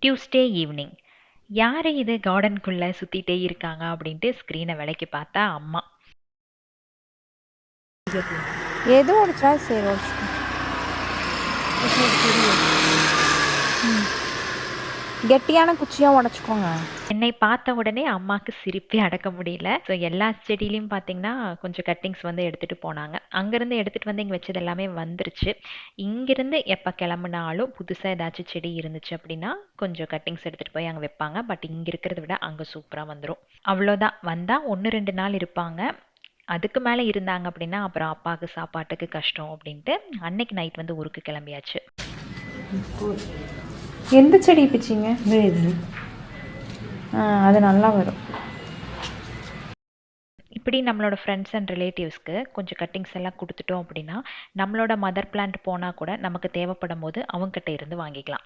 Tuesday evening. யாரு இது கார்டனுக்குள்ள சுத்திட்டே இருக்காங்க அப்படின்ட்டு ஸ்க்ரீனை விலைக்கு பார்த்தா அம்மா. எது உடைச்சா சரி உடைச்சிட்டேன். கெட்டியான குச்சியாக உடச்சிக்கோங்க. என்னை பார்த்த உடனே அம்மாவுக்கு சிரிப்பே அடக்க முடியல. ஸோ எல்லா செடியிலையும் பார்த்தீங்கன்னா கொஞ்சம் கட்டிங்ஸ் வந்து எடுத்துகிட்டு போனாங்க. அங்கேருந்து எடுத்துகிட்டு வந்து இங்கே வச்சது எல்லாமே வந்துருச்சு. இங்கேருந்து எப்போ கிளம்புனாலும் புதுசாக ஏதாச்சும் செடி இருந்துச்சு அப்படின்னா கொஞ்சம் கட்டிங்ஸ் எடுத்துகிட்டு போய் அங்கே வைப்பாங்க. பட் இங்கே இருக்கிறத விட அங்கே சூப்பராக வந்துடும். அவ்வளோதான், வந்தால் 1-2 நாள் இருப்பாங்க. அதுக்கு மேலே இருந்தாங்க அப்படின்னா அப்புறம் அப்பாவுக்கு சாப்பாட்டுக்கு கஷ்டம் அப்படின்ட்டு அன்னைக்கு நைட் வந்து ஊருக்கு கிளம்பியாச்சு. எந்த செடி பிச்சிங்க? அது நல்லா வரும். இப்படி நம்மளோட ஃப்ரெண்ட்ஸ் அண்ட் ரிலேட்டிவ்ஸ்க்கு கொஞ்சம் கட்டிங்ஸ் எல்லாம் கொடுத்துட்டோம் அப்படின்னா நம்மளோட மதர் பிளான்ட் போனால் கூட நமக்கு தேவைப்படும் போது அவங்ககிட்ட இருந்து வாங்கிக்கலாம்.